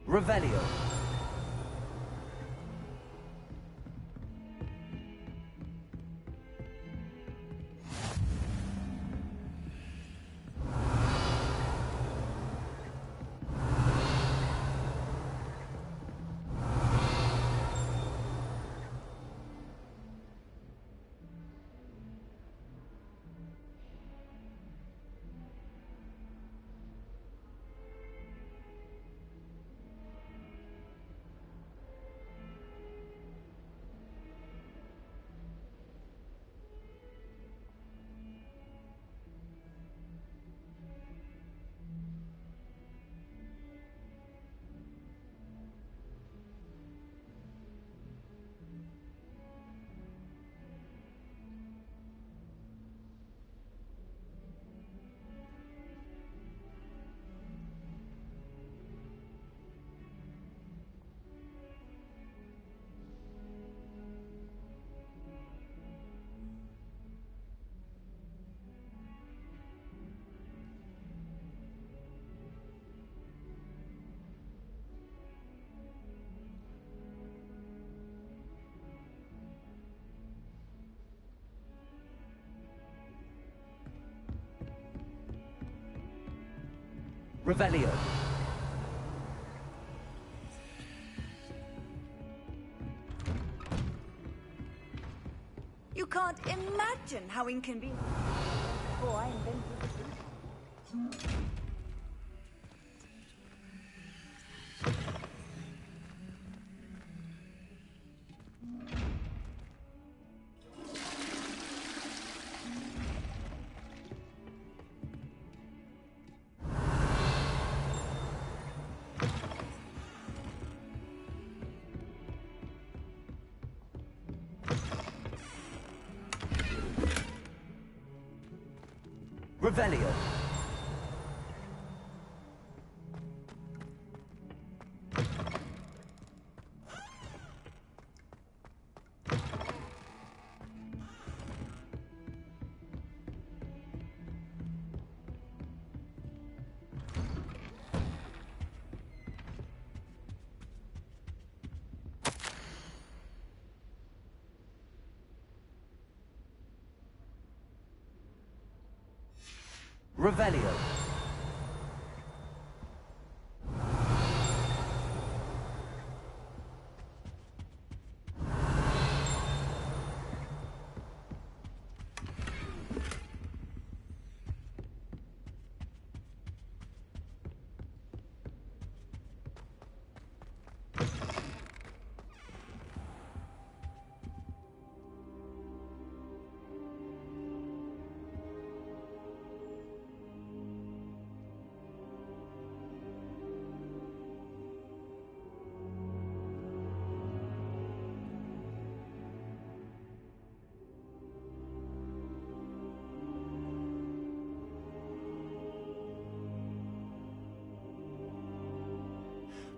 Revelio. Revelio. You can't imagine how inconvenient. Before I invented the food. Revelio. Revelio.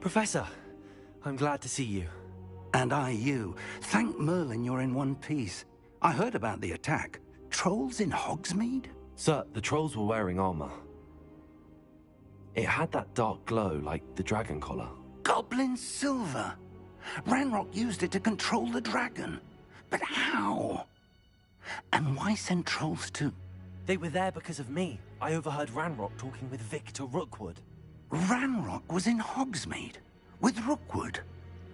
Professor, I'm glad to see you. And I you. Thank Merlin you're in one piece. I heard about the attack. Trolls in Hogsmeade? Sir, the trolls were wearing armor. It had that dark glow like the dragon collar. Goblin silver! Ranrock used it to control the dragon. But how? And why send trolls to... They were there because of me. I overheard Ranrock talking with Victor Rookwood. Ranrock was in Hogsmeade? With Rookwood?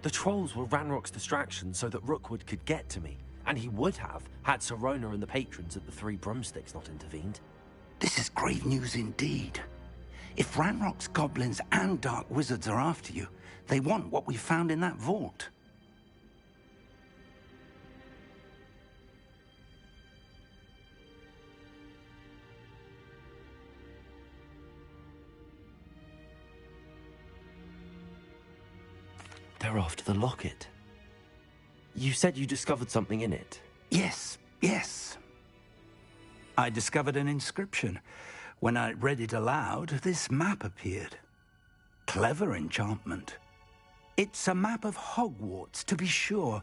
The trolls were Ranrock's distraction so that Rookwood could get to me. And he would have, had Sirona and the patrons at the Three Broomsticks not intervened. This is grave news indeed. If Ranrock's goblins and dark wizards are after you, they want what we found in that vault. They're after the locket. You said you discovered something in it. Yes. I discovered an inscription. When I read it aloud, this map appeared. Clever enchantment. It's a map of Hogwarts, to be sure,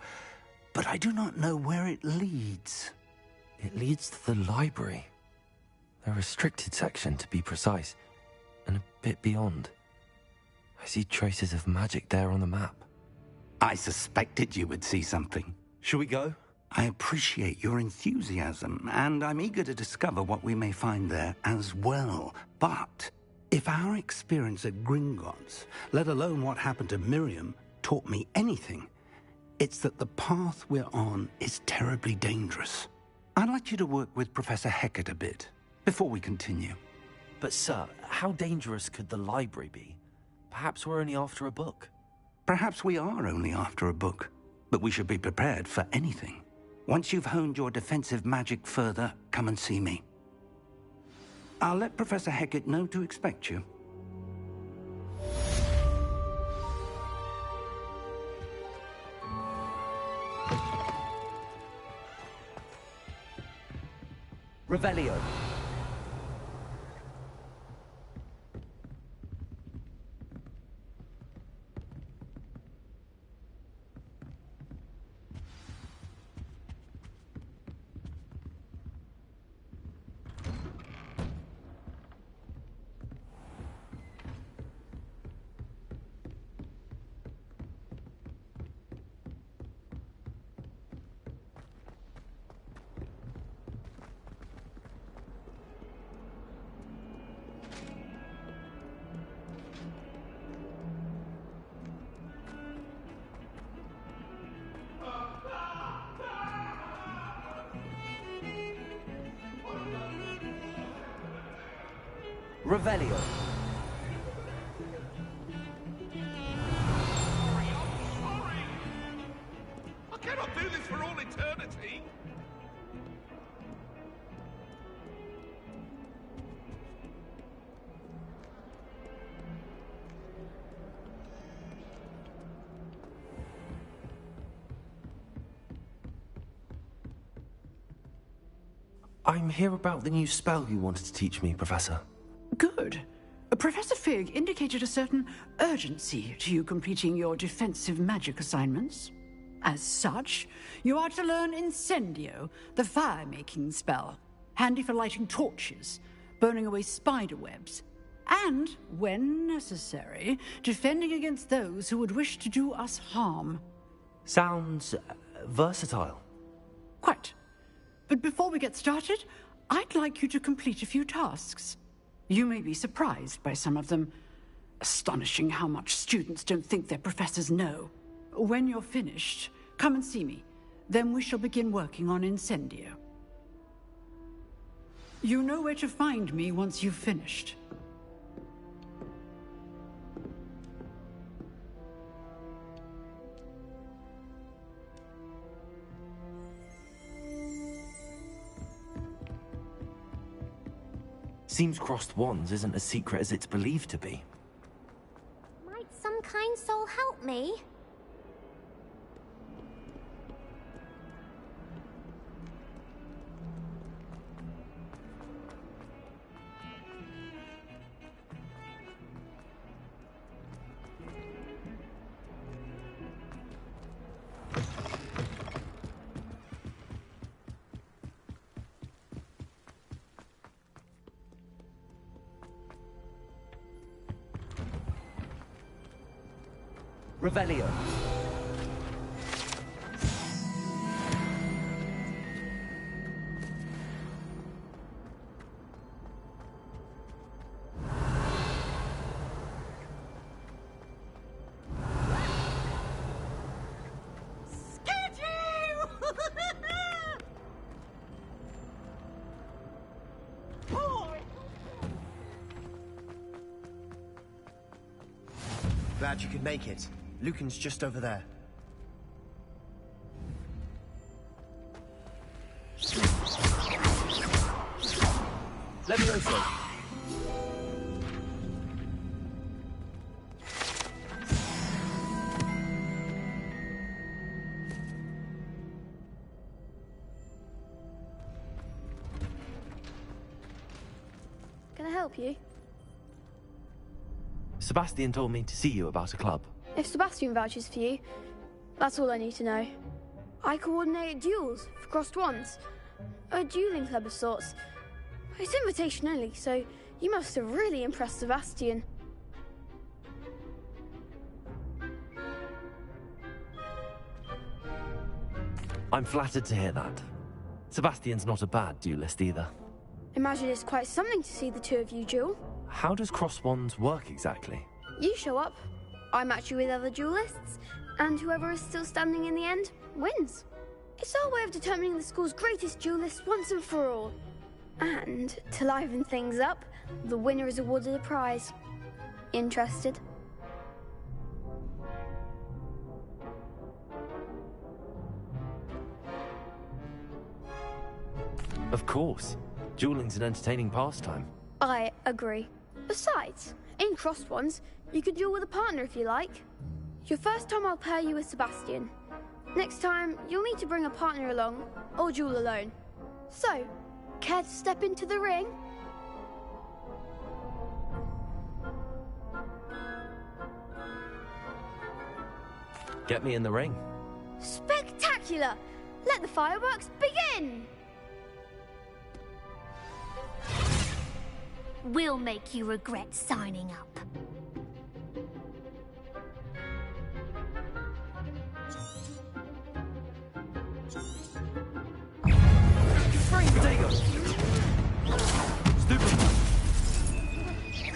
but I do not know where it leads. It leads to the library. A restricted section, to be precise, and a bit beyond. I see traces of magic there on the map. I suspected you would see something. Shall we go? I appreciate your enthusiasm, and I'm eager to discover what we may find there as well. But if our experience at Gringotts, let alone what happened to Miriam, taught me anything, it's that the path we're on is terribly dangerous. I'd like you to work with Professor Hecat a bit before we continue. But sir, how dangerous could the library be? Perhaps we're only after a book. Perhaps we are only after a book, but we should be prepared for anything. Once you've honed your defensive magic further, come and see me. I'll let Professor Hecat know to expect you. Revelio. Revelio. Sorry! I cannot do this for all eternity! I'm here about the new spell you wanted to teach me, Professor. Good. Professor Fig indicated a certain urgency to you completing your defensive magic assignments. As such, you are to learn Incendio, the fire-making spell, handy for lighting torches, burning away spider webs, and, when necessary, defending against those who would wish to do us harm. Sounds versatile. Quite. But before we get started, I'd like you to complete a few tasks. You may be surprised by some of them. Astonishing how much students don't think their professors know. When you're finished, come and see me. Then we shall begin working on Incendio. You know where to find me once you've finished. Seems crossed wands isn't as secret as it's believed to be. Might some kind soul help me? Revelio. Scared you! Glad you could make it. Lucan's just over there. Levioso. Can I help you? Sebastian told me to see you about a club. If Sebastian vouches for you, that's all I need to know. I coordinate duels for crossed wands. A dueling club of sorts. It's invitation only, so you must have really impressed Sebastian. I'm flattered to hear that. Sebastian's not a bad duelist either. Imagine it's quite something to see the two of you duel. How does cross wands work exactly? You show up, I match you with other duelists, and whoever is still standing in the end wins. It's our way of determining the school's greatest duelist once and for all. And to liven things up, the winner is awarded a prize. Interested? Of course. Dueling's an entertaining pastime. I agree. Besides, in crossed ones, you could duel with a partner if you like. Your first time I'll pair you with Sebastian. Next time, you'll need to bring a partner along, or duel alone. So, care to step into the ring? Get me in the ring. Spectacular! Let the fireworks begin! We'll make you regret signing up. Potato! Stupid!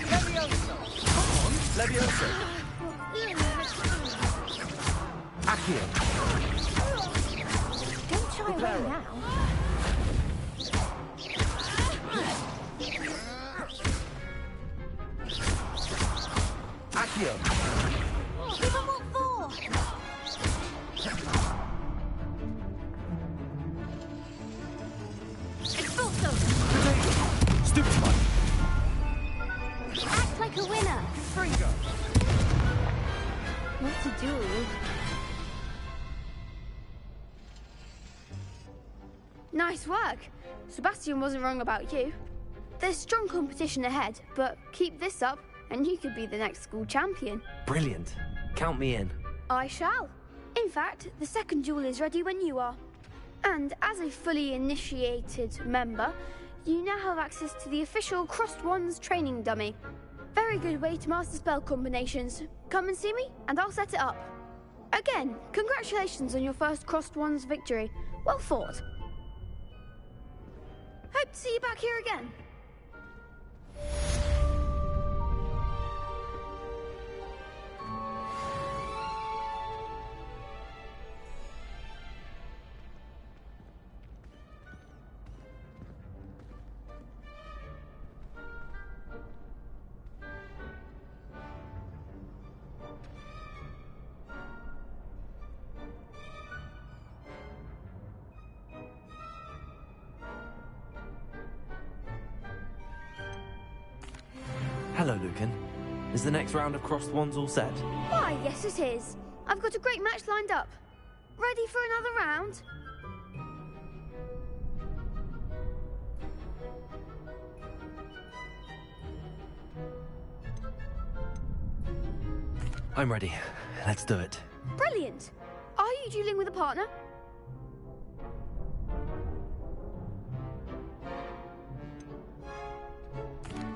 Levioso! Come on, Levioso! Accio! Don't shy away now. Accio! Give 'em what for? Expulso! Potato! Stupid! Act like a winner. Fringo! What to do? Nice work. Sebastian wasn't wrong about you. There's strong competition ahead, but keep this up and you could be the next school champion. Brilliant. Count me in. I shall. In fact, the second duel is ready when you are. And as a fully initiated member, you now have access to the official Crossed Wands training dummy. Very good way to master spell combinations. Come and see me and I'll set it up. Again, congratulations on your first Crossed Wands victory. Well fought. Hope to see you back here again. Hello, Lucan. Is the next round of crossed wands all set? Why, yes it is. I've got a great match lined up. Ready for another round? I'm ready. Let's do it. Brilliant. Are you dueling with a partner?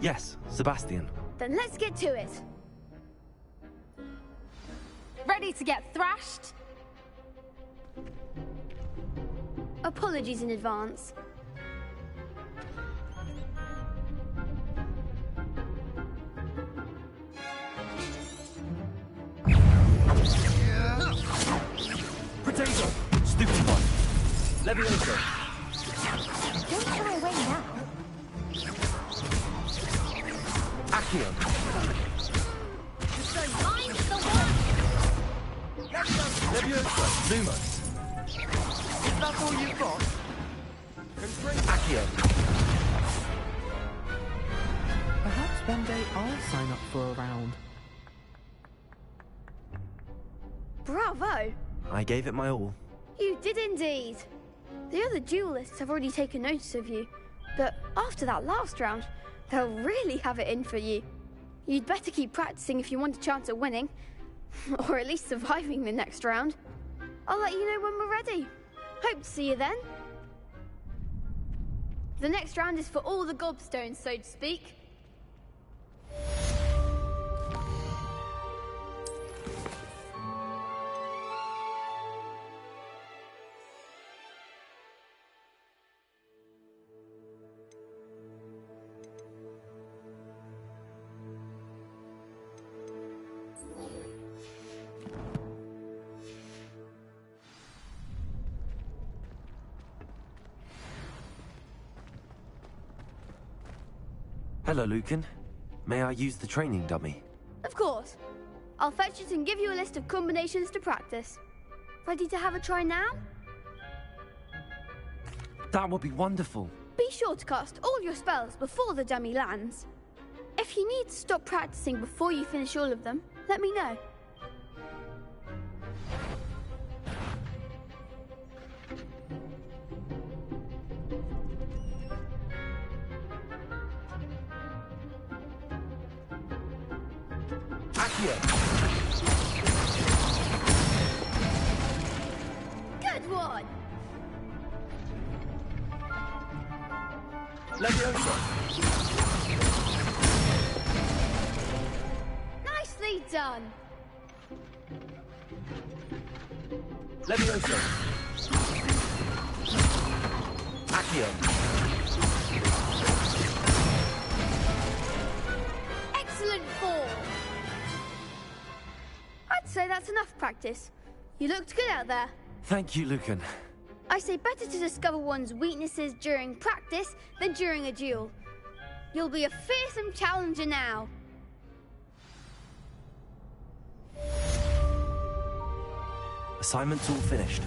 Yes, Sebastian. Then let's get to it. Ready to get thrashed? Apologies in advance. Potato! Stupid one! Levioso! Don't shy away now. Accio! Mind the one! Levioso! Lumos! Is that all you've got? Accio! Perhaps one day I'll sign up for a round. Bravo! I gave it my all. You did indeed. The other duelists have already taken notice of you, but after that last round, they'll really have it in for you. You'd better keep practicing if you want a chance at winning, or at least surviving the next round. I'll let you know when we're ready. Hope to see you then. The next round is for all the gobstones, so to speak. Hello, Lucan. May I use the training dummy? Of course. I'll fetch it and give you a list of combinations to practice. Ready to have a try now? That would be wonderful. Be sure to cast all your spells before the dummy lands. If you need to stop practicing before you finish all of them, let me know. Good one! Nicely done! Levioso. Accio. Excellent form! I'd say that's enough practice. You looked good out there. Thank you, Lucan. I say better to discover one's weaknesses during practice than during a duel. You'll be a fearsome challenger now. Assignment's all finished.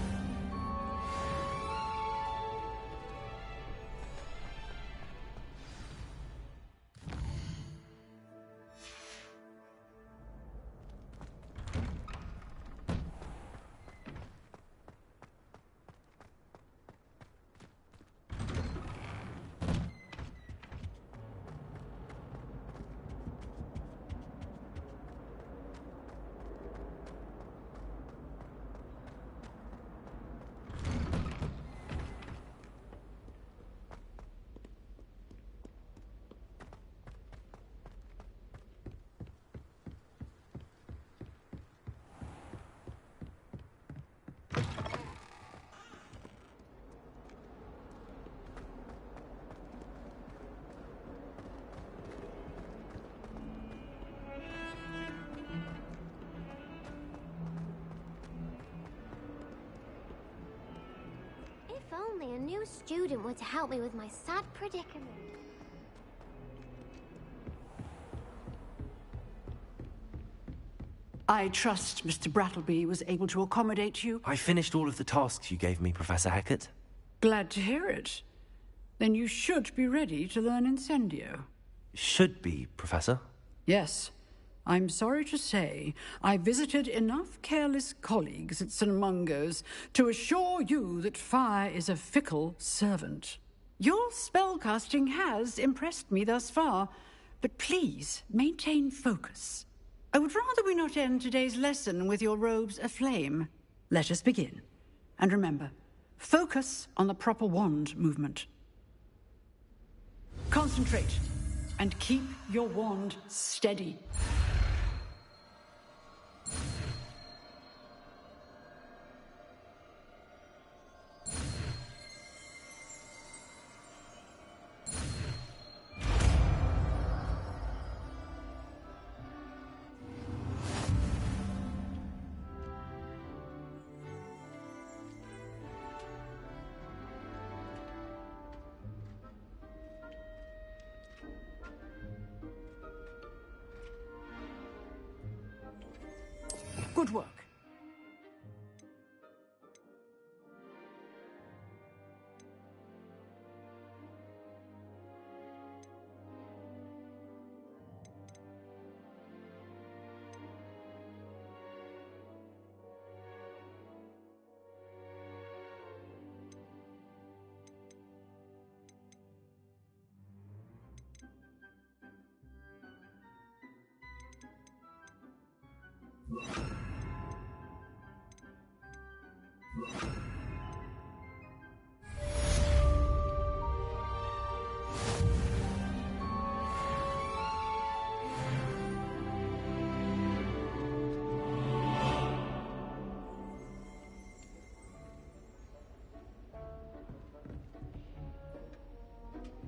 If only a new student were to help me with my sad predicament. I trust Mr. Brattleby was able to accommodate you. I finished all of the tasks you gave me, Professor Hecat. Glad to hear it. Then you should be ready to learn Incendio. Should be, Professor. Yes. I'm sorry to say, I visited enough careless colleagues at St. Mungo's to assure you that fire is a fickle servant. Your spellcasting has impressed me thus far, but please maintain focus. I would rather we not end today's lesson with your robes aflame. Let us begin. And remember, focus on the proper wand movement. Concentrate, and keep your wand steady. Good work.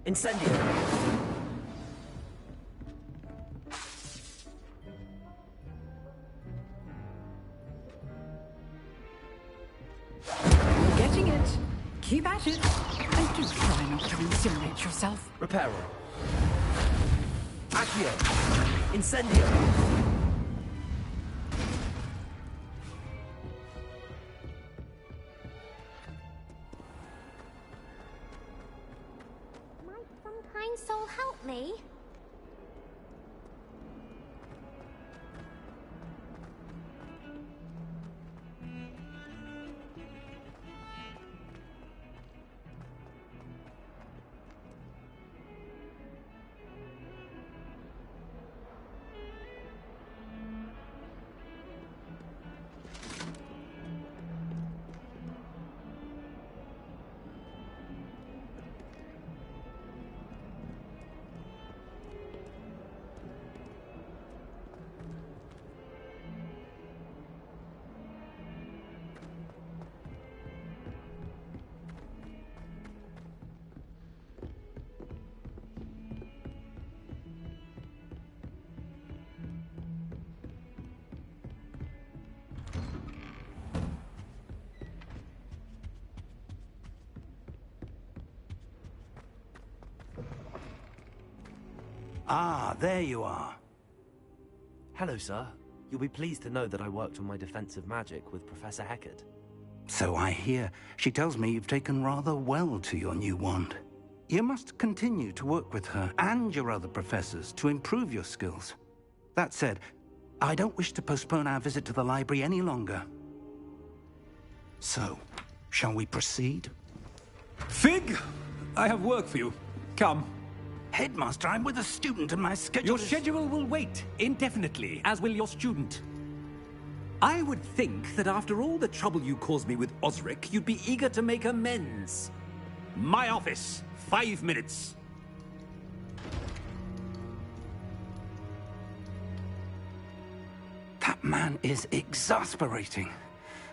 Incendio. You're getting it. Keep at it. And do try not to incinerate yourself. Reparo. Accio! Incendio! Might some kind soul help me? Ah, there you are. Hello, sir. You'll be pleased to know that I worked on my defensive magic with Professor Heckard. So I hear. She tells me you've taken rather well to your new wand. You must continue to work with her and your other professors to improve your skills. That said, I don't wish to postpone our visit to the library any longer. So, shall we proceed? Fig, I have work for you. Come. Headmaster, I'm with a student and my schedule Your schedule will wait indefinitely, as will your student. I would think that after all the trouble you caused me with Osric, you'd be eager to make amends. My office, 5 minutes. That man is exasperating.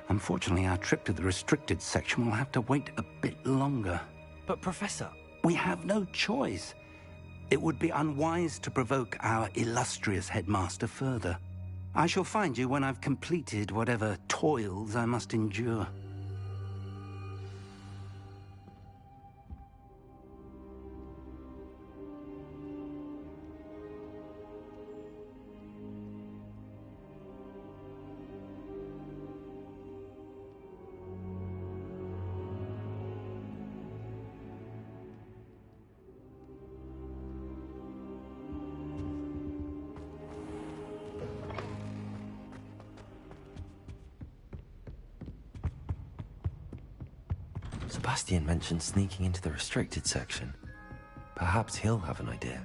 Unfortunately, our trip to the restricted section will have to wait a bit longer. But, Professor... We have no choice. It would be unwise to provoke our illustrious headmaster further. I shall find you when I've completed whatever toils I must endure. Sebastian mentioned sneaking into the restricted section. Perhaps he'll have an idea.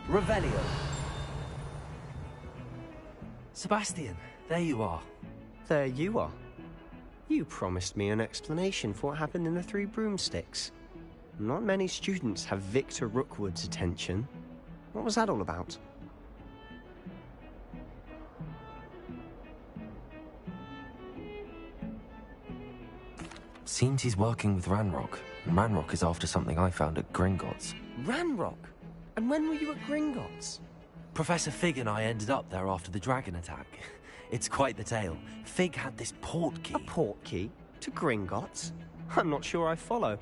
Revelio. Sebastian, there you are. There you are. You promised me an explanation for what happened in the Three Broomsticks. Not many students have Victor Rookwood's attention. What was that all about? Seems he's working with Ranrock, and Ranrock is after something I found at Gringotts. Ranrock? And when were you at Gringotts? Professor Fig and I ended up there after the dragon attack. It's quite the tale. Fig had this port key. A port key? To Gringotts? I'm not sure I follow.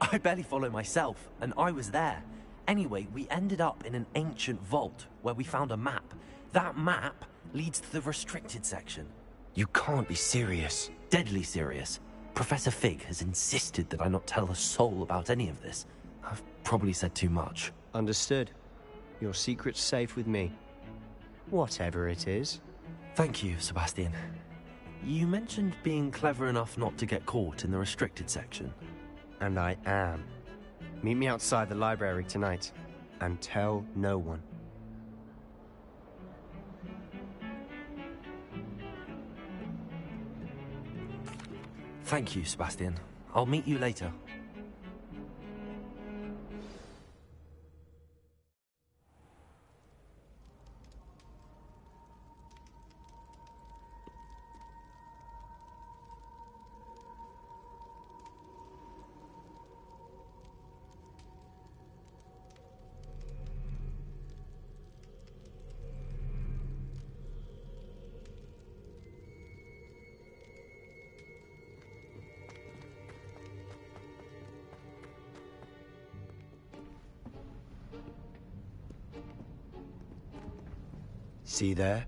I barely follow myself, and I was there. Anyway, we ended up in an ancient vault where we found a map. That map leads to the restricted section. You can't be serious. Deadly serious. Professor Fig has insisted that I not tell a soul about any of this. I've probably said too much. Understood. Your secret's safe with me. Whatever it is. Thank you, Sebastian. You mentioned being clever enough not to get caught in the restricted section. And I am. Meet me outside the library tonight, and tell no one. Thank you, Sebastian. I'll meet you later. See there?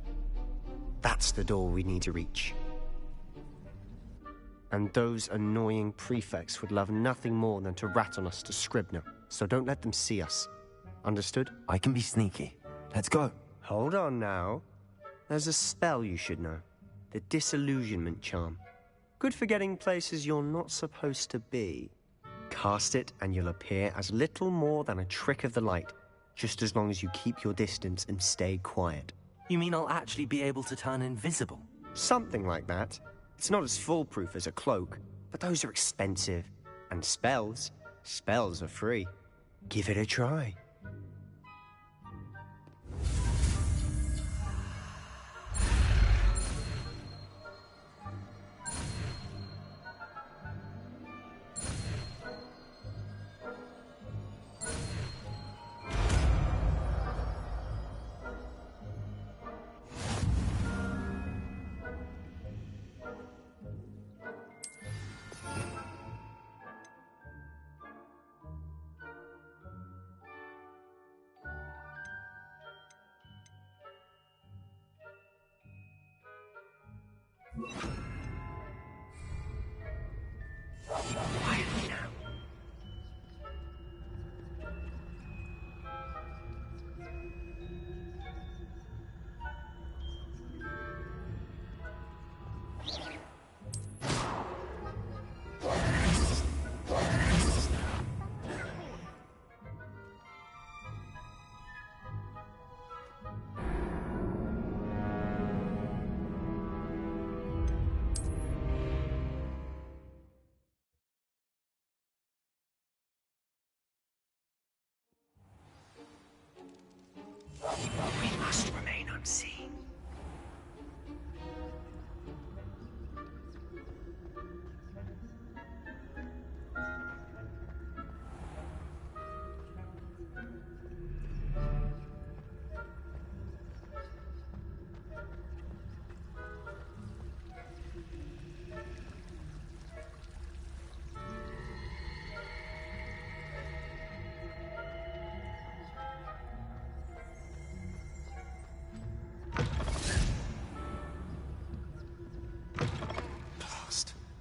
That's the door we need to reach. And those annoying prefects would love nothing more than to rat on us to Scribner, so don't let them see us. Understood? I can be sneaky. Let's go. Hold on now. There's a spell you should know. The Disillusionment Charm. Good for getting places you're not supposed to be. Cast it and you'll appear as little more than a trick of the light, just as long as you keep your distance and stay quiet. You mean I'll actually be able to turn invisible? Something like that. It's not as foolproof as a cloak, but those are expensive. And spells are free. Give it a try. Quietly now. We must remain unseen.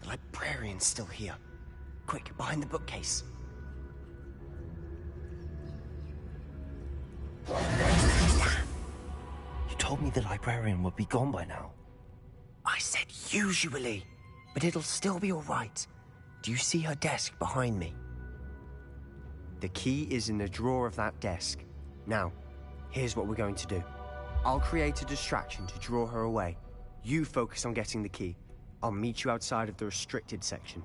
The librarian's still here. Quick, behind the bookcase. You told me the librarian would be gone by now. I said usually, but it'll still be all right. Do you see her desk behind me? The key is in the drawer of that desk. Now, here's what we're going to do. I'll create a distraction to draw her away. You focus on getting the key. I'll meet you outside of the restricted section.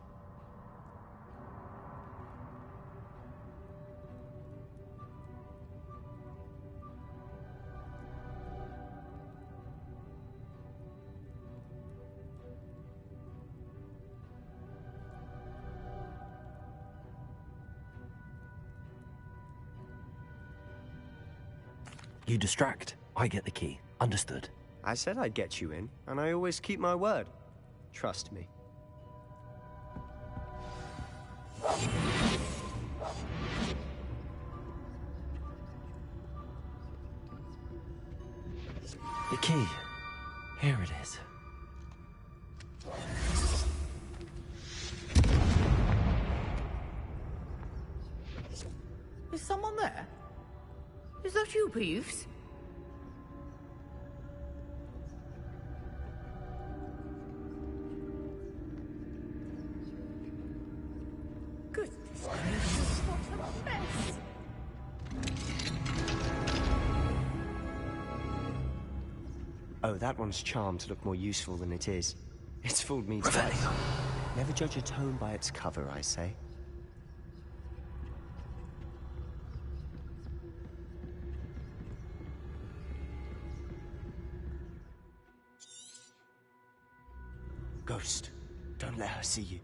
You distract, I get the key. Understood. I said I'd get you in, and I always keep my word. Trust me. The key. Here it is. Is someone there? Is that you, Peeves? Goodness gracious, what a mess! Oh, that one's charmed to look more useful than it is. It's fooled me twice. Never judge a tome by its cover, I say. Ghost, don't let her see you.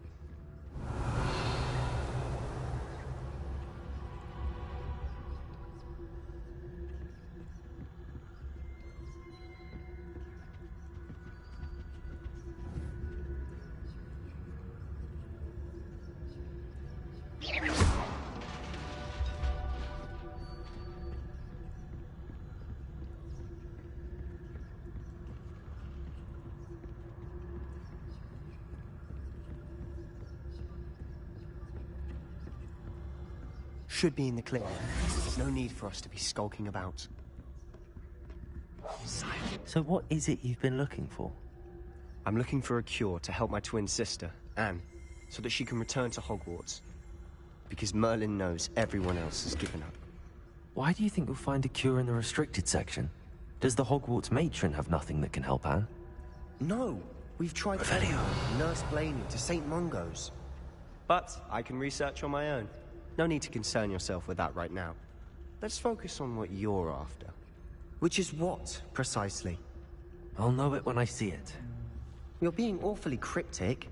should be in the clear. There's no need for us to be skulking about. So what is it you've been looking for? I'm looking for a cure to help my twin sister, Anne, so that she can return to Hogwarts. Because Merlin knows everyone else has given up. Why do you think you'll find a cure in the restricted section? Does the Hogwarts matron have nothing that can help Anne? No, we've tried Revelio. from Nurse Blaney to St. Mungo's. But I can research on my own. No need to concern yourself with that right now. Let's focus on what you're after. Which is what, precisely? I'll know it when I see it. You're being awfully cryptic.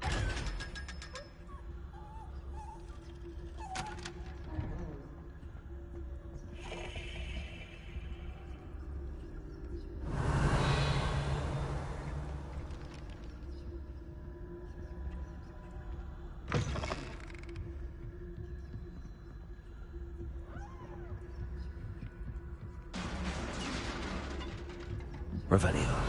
Revelio.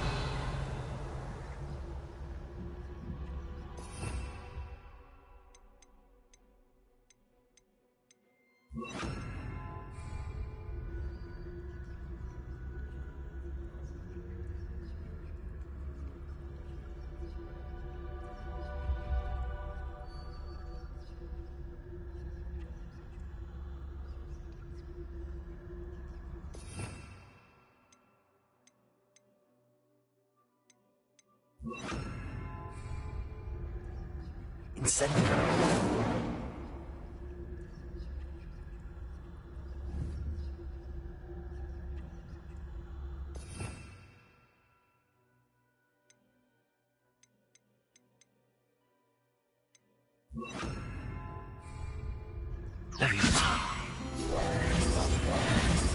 Incendio.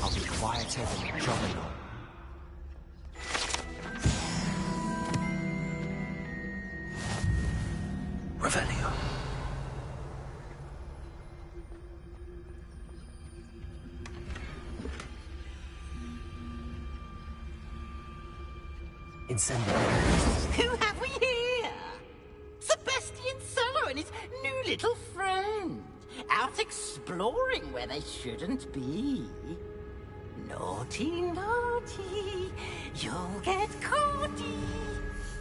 I'll be quieter than a juggernaut. Revelio. Incendio. Who have we here? Sebastian Cello and his new little friend. Out exploring where they shouldn't be. Naughty, naughty. You'll get caughty.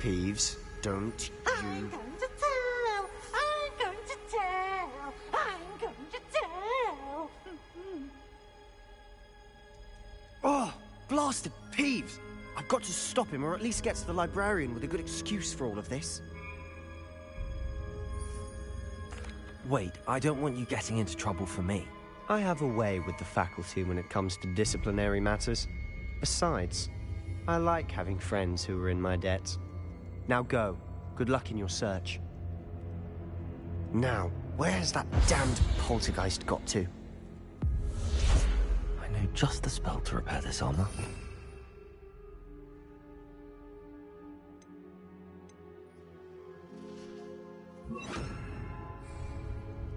Peeves, don't I'm you... going to tell. I'm going to tell. I'm going to tell. Oh, blasted Peeves! I've got to stop him, or at least get to the librarian with a good excuse for all of this. Wait, I don't want you getting into trouble for me. I have a way with the faculty when it comes to disciplinary matters. Besides, I like having friends who are in my debt. Now go. Good luck in your search. Now, where's that damned poltergeist got to? I know just the spell to repair this armor.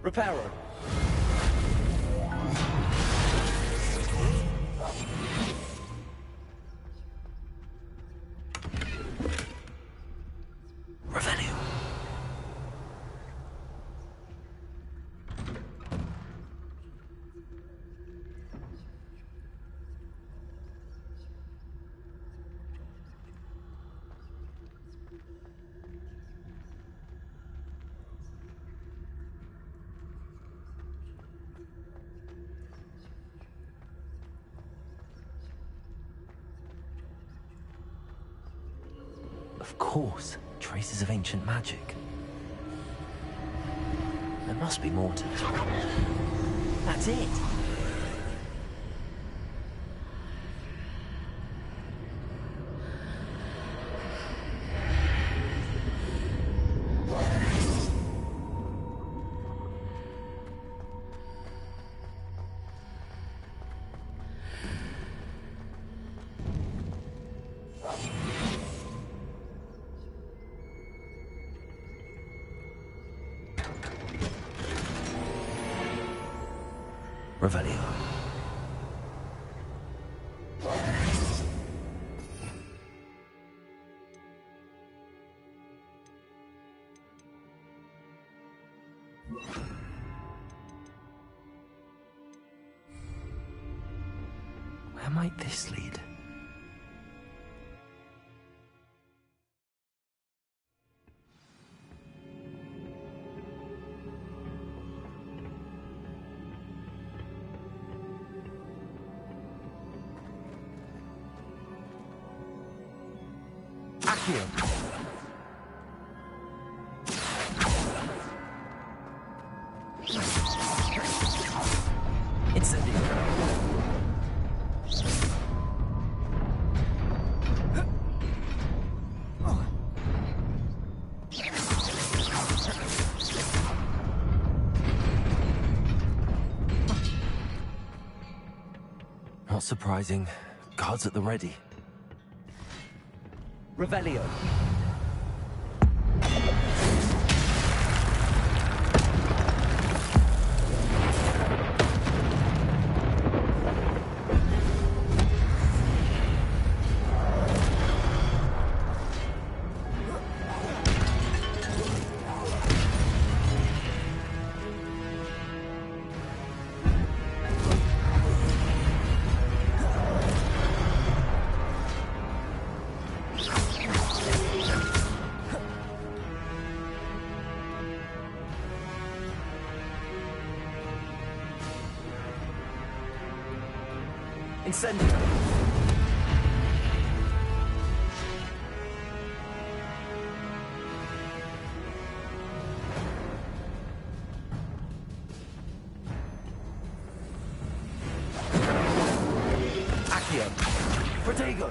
Repairer. Revelio. Of course, traces of ancient magic. There must be more to this one. That's it! Revelio. Where might this lead? Accio. Incendio. Not surprising. Guards at the ready. Revelio. Incendio. Accio. Protego.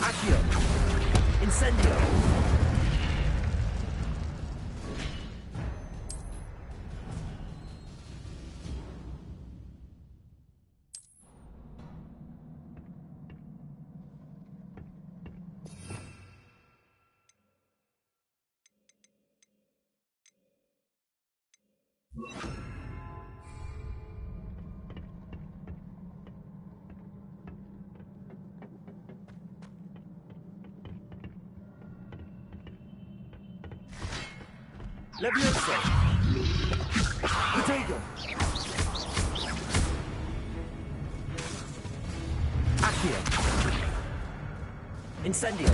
Accio. Incendio. Levioso. Protego. Accio. Incendio.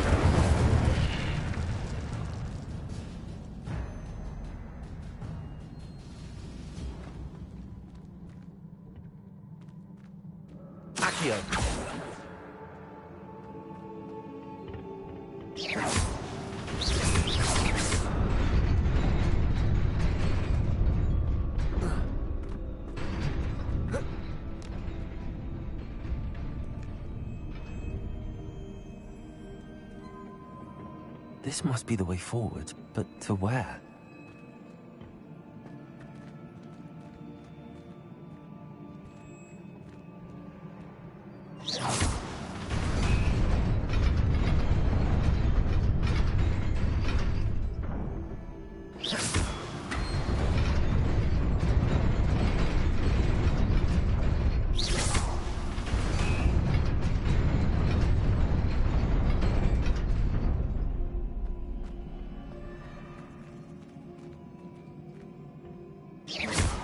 Accio. This must be the way forward, but to where?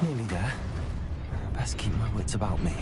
Nearly there. Best keep my wits about me.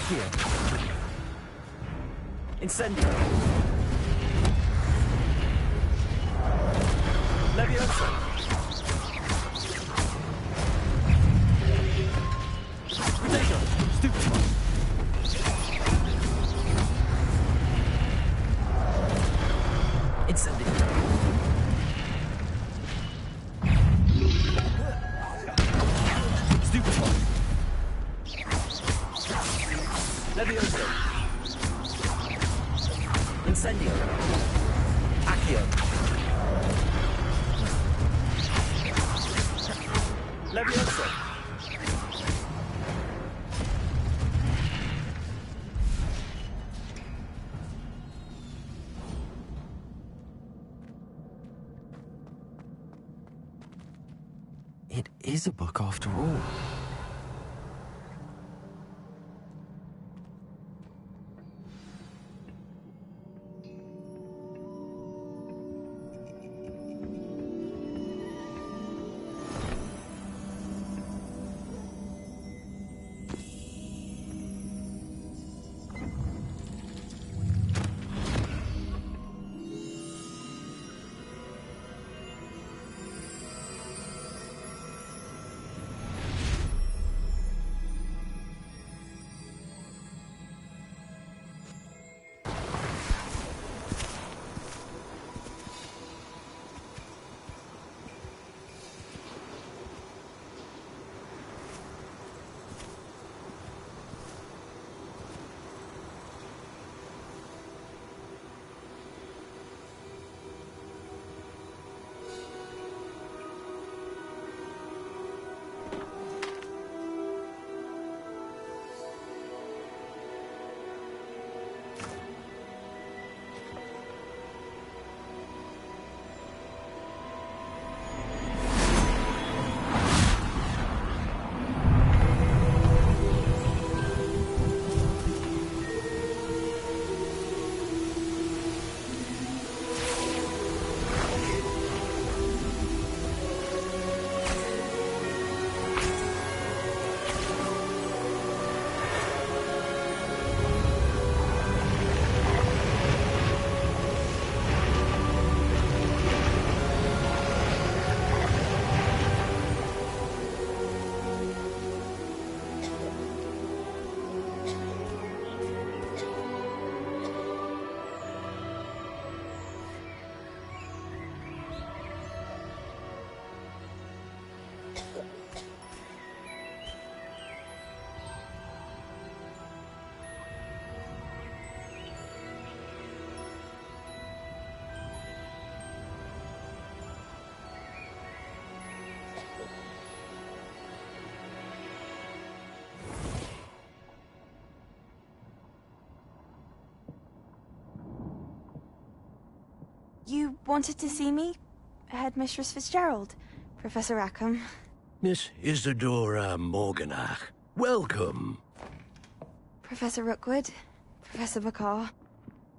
Accio. Incendio. Levioso. Potato. Stupid. Incendio. Stupid. Levioso. Incendio. Accio. Levioso. It is a book after all. You wanted to see me? Headmistress Fitzgerald, Professor Rackham. Miss Isadora Morganach, welcome. Professor Rookwood, Professor McCaw.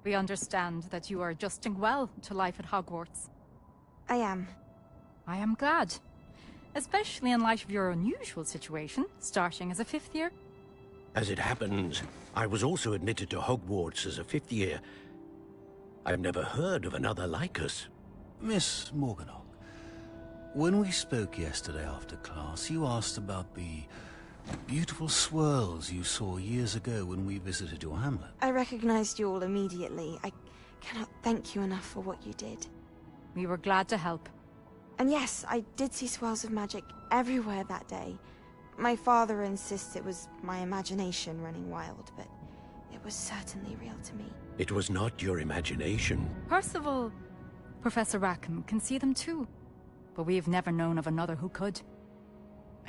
We understand that you are adjusting well to life at Hogwarts. I am. I am glad. Especially in light of your unusual situation, starting as a 5th year. As it happens, I was also admitted to Hogwarts as a 5th year. I've never heard of another like us. Miss Morganach, when we spoke yesterday after class, you asked about the beautiful swirls you saw years ago when we visited your hamlet. I recognized you all immediately. I cannot thank you enough for what you did. We were glad to help. And yes, I did see swirls of magic everywhere that day. My father insists it was my imagination running wild, but it was certainly real to me. It was not your imagination. Percival, Professor Rackham can see them too. But we have never known of another who could.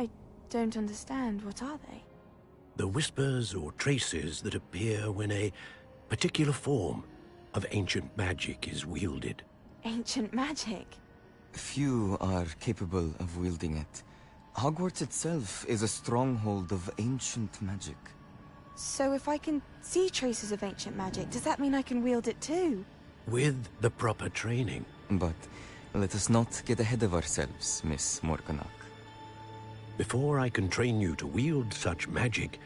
I don't understand. What are they? The whispers or traces that appear when a particular form of ancient magic is wielded. Ancient magic? Few are capable of wielding it. Hogwarts itself is a stronghold of ancient magic. So if I can see traces of ancient magic, does that mean I can wield it too? With the proper training. But let us not get ahead of ourselves, Miss Morganach. Before I can train you to wield such magic,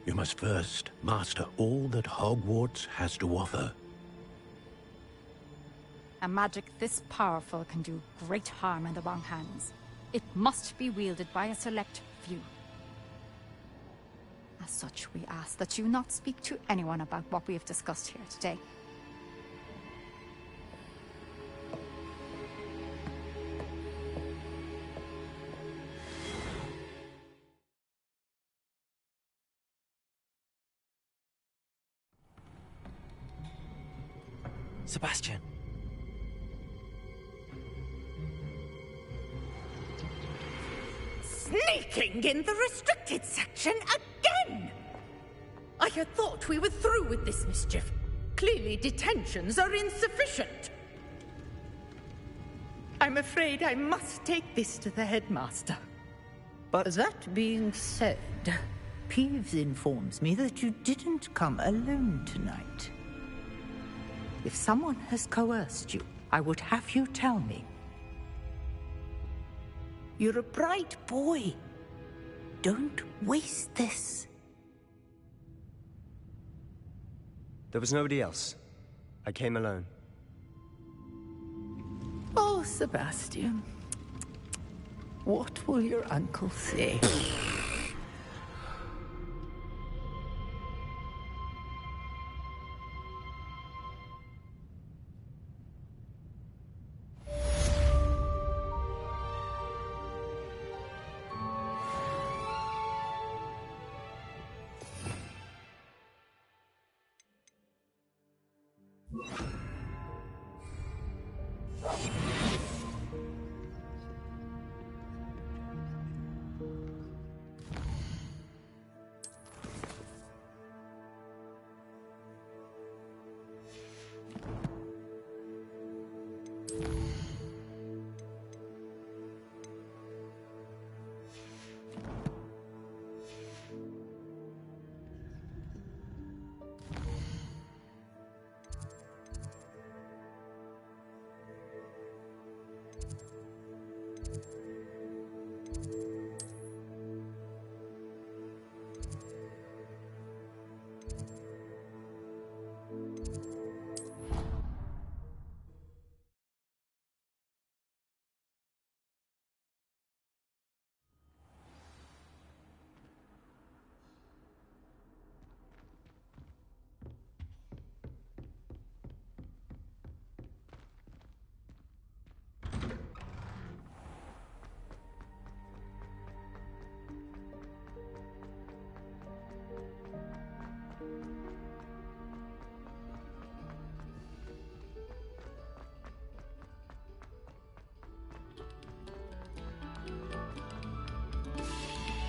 You must first master all that Hogwarts has to offer. A magic this powerful can do great harm in the wrong hands. It must be wielded by a select few. As such, we ask that you not speak to anyone about what we have discussed here today. Sebastian. Sneaking in the restricted section again! I had thought we were through with this mischief. Clearly detentions are insufficient. I'm afraid I must take this to the headmaster. But that being said, Peeves informs me that you didn't come alone tonight. If someone has coerced you, I would have you tell me. You're a bright boy. Don't waste this. There was nobody else. I came alone. Oh, Sebastian. What will your uncle say?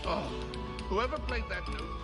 Oh, whoever played that note.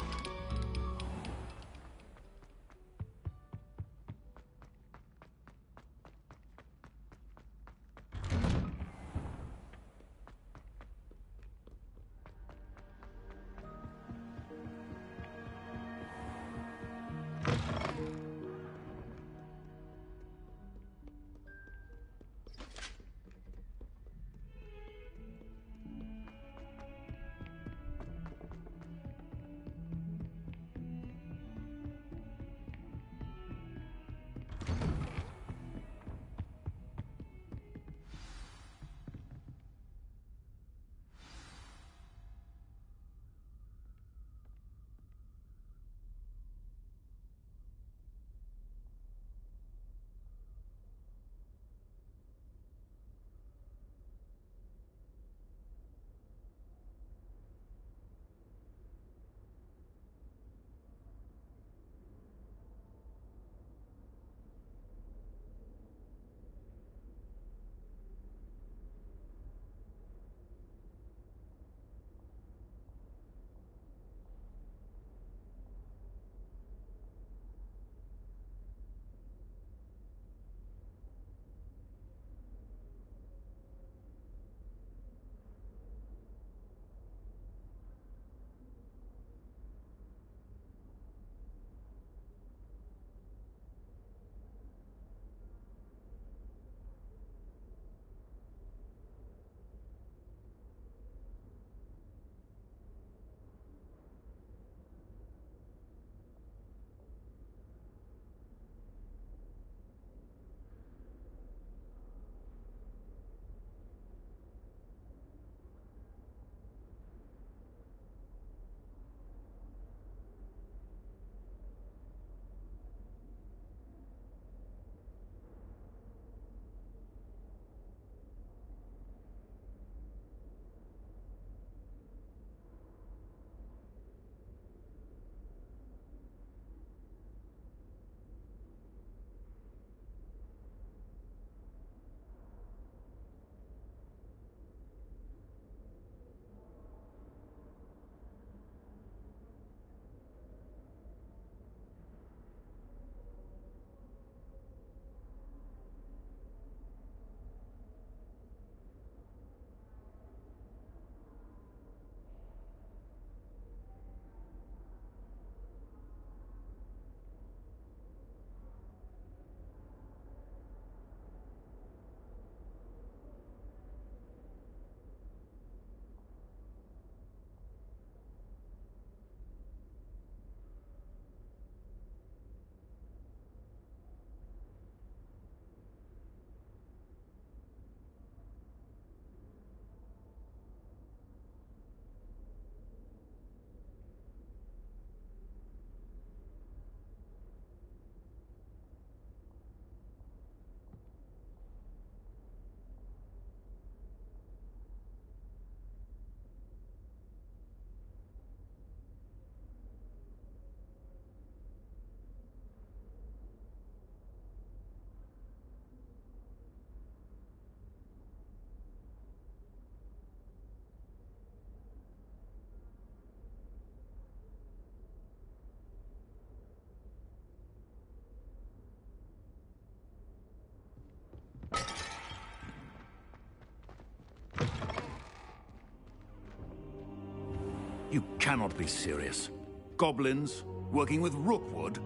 You cannot be serious. Goblins working with Rookwood?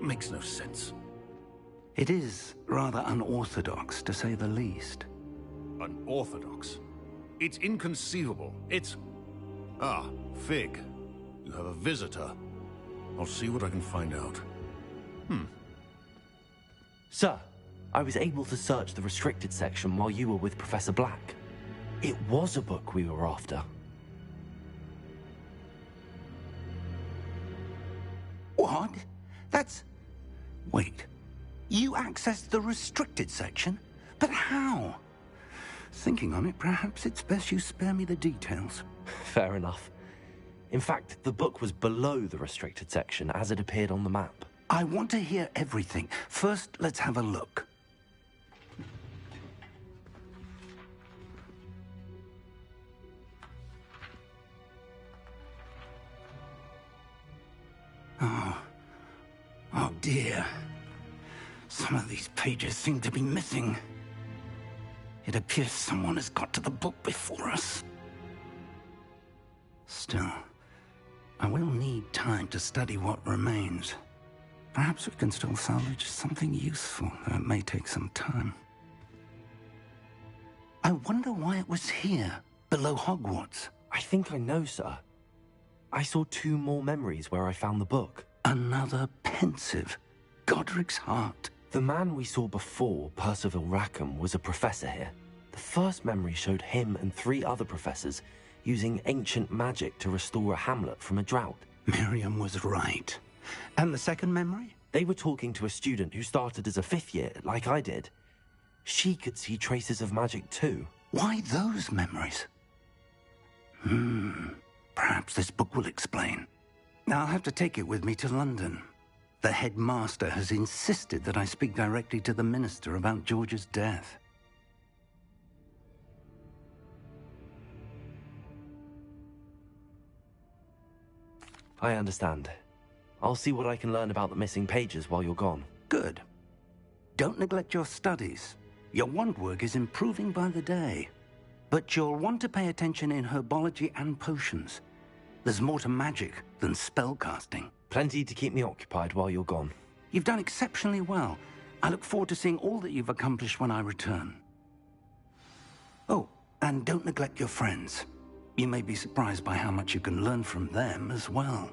Makes no sense. It is rather unorthodox, to say the least. Unorthodox? It's inconceivable. It's... Ah, Fig. You have a visitor. I'll see what I can find out. Sir, I was able to search the restricted section while you were with Professor Black. It was a book we were after. What? That's... Wait. You accessed the restricted section? But how? Thinking on it, perhaps it's best you spare me the details. Fair enough. In fact, the book was below the restricted section as it appeared on the map. I want to hear everything. First, let's have a look. Oh dear. Some of these pages seem to be missing. It appears someone has got to the book before us. Still, I will need time to study what remains. Perhaps we can still salvage something useful, though it may take some time. I wonder why it was here, below Hogwarts. I think I know, sir. I saw 2 more memories where I found the book. Another pensive. Godric's heart. The man we saw before, Percival Rackham, was a professor here. The first memory showed him and 3 other professors using ancient magic to restore a hamlet from a drought. Miriam was right. And the second memory? They were talking to a student who started as a 5th year, like I did. She could see traces of magic too. Why those memories? Perhaps this book will explain. I'll have to take it with me to London. The headmaster has insisted that I speak directly to the minister about George's death. I understand. I'll see what I can learn about the missing pages while you're gone. Good. Don't neglect your studies. Your wand work is improving by the day. But you'll want to pay attention in herbology and potions. There's more to magic than spellcasting. Plenty to keep me occupied while you're gone. You've done exceptionally well. I look forward to seeing all that you've accomplished when I return. Oh, and don't neglect your friends. You may be surprised by how much you can learn from them as well.